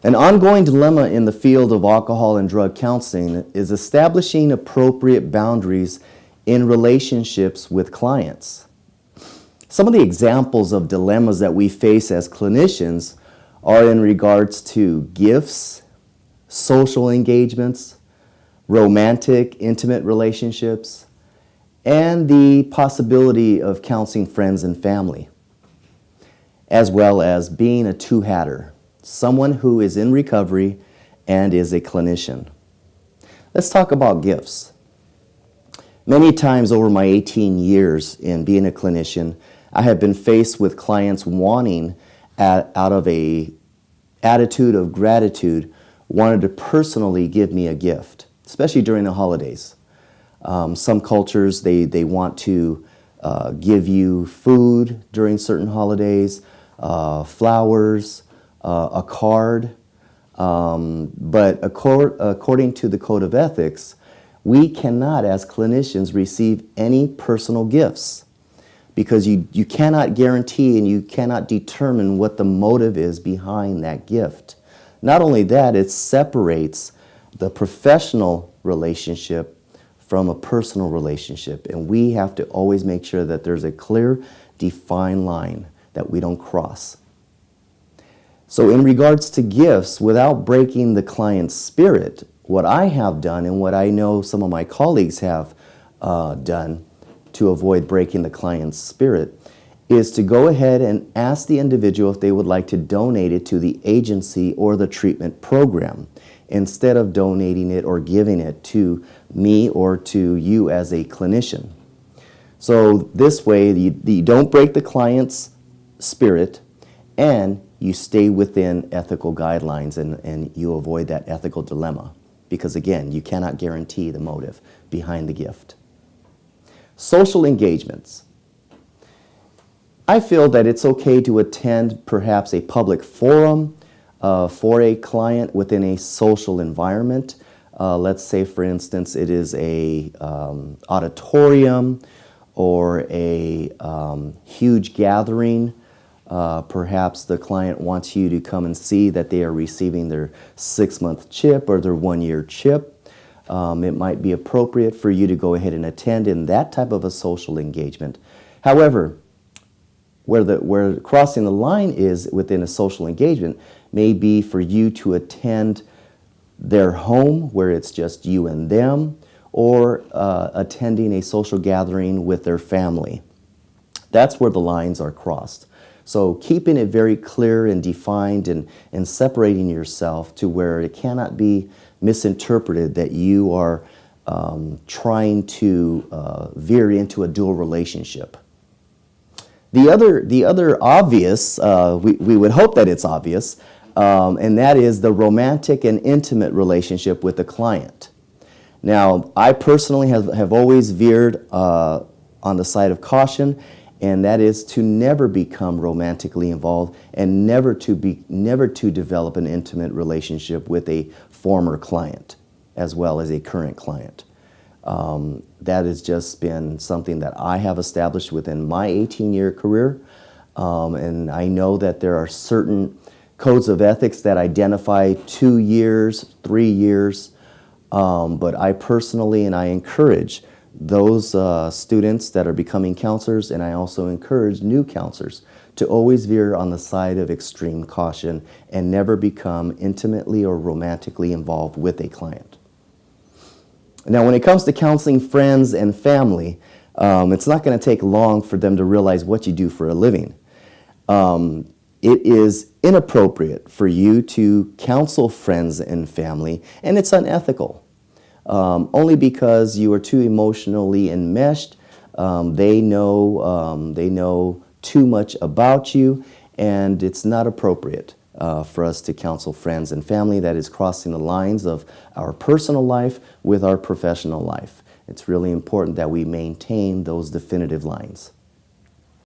An ongoing dilemma in the field of alcohol and drug counseling is establishing appropriate boundaries in relationships with clients. Some of the examples of dilemmas that we face as clinicians are in regards to gifts, social engagements, romantic, intimate relationships, and the possibility of counseling friends and family, as well as being a two-hatter, someone who is in recovery and is a clinician. Let's talk about gifts. Many times over my 18 years in being a clinician, I have been faced with clients wanting, out of a attitude of gratitude, wanted to personally give me a gift, especially during the holidays. Some cultures, they want to give you food during certain holidays, flowers, a card, but according to the Code of Ethics, we cannot, as clinicians, receive any personal gifts because you cannot guarantee and you cannot determine what the motive is behind that gift. Not only that, it separates the professional relationship from a personal relationship, and we have to always make sure that there's a clear, defined line that we don't cross. So in regards to gifts, without breaking the client's spirit, what I have done and what I know some of my colleagues have done to avoid breaking the client's spirit is to go ahead and ask the individual if they would like to donate it to the agency or the treatment program instead of donating it or giving it to me or to you as a clinician. So this way you don't break the client's spirit and you stay within ethical guidelines and you avoid that ethical dilemma because, again, you cannot guarantee the motive behind the gift. Social engagements. I feel that it's okay to attend perhaps a public forum for a client within a social environment. Let's say, for instance, it is a auditorium or a huge gathering. Perhaps the client wants you to come and see that they are receiving their 6-month chip or their 1-year chip. It might be appropriate for you to go ahead and attend in that type of a social engagement. However, where crossing the line is within a social engagement may be for you to attend their home where it's just you and them, or attending a social gathering with their family. That's where the lines are crossed. So keeping it very clear and defined and separating yourself to where it cannot be misinterpreted that you are trying to veer into a dual relationship. The other obvious, we would hope that it's obvious, and that is the romantic and intimate relationship with the client. Now, I personally have always veered on the side of caution, and that is to never become romantically involved and never to develop an intimate relationship with a former client as well as a current client. That has just been something that I have established within my 18-year career, and I know that there are certain codes of ethics that identify 2 years, 3 years, but I personally and I encourage those students that are becoming counselors, and I also encourage new counselors to always veer on the side of extreme caution and never become intimately or romantically involved with a client. Now, when it comes to counseling friends and family, it's not going to take long for them to realize what you do for a living. It is inappropriate for you to counsel friends and family, and it's unethical. Only because you are too emotionally enmeshed. They know too much about you, and it's not appropriate for us to counsel friends and family. That is crossing the lines of our personal life with our professional life. It's really important that we maintain those definitive lines.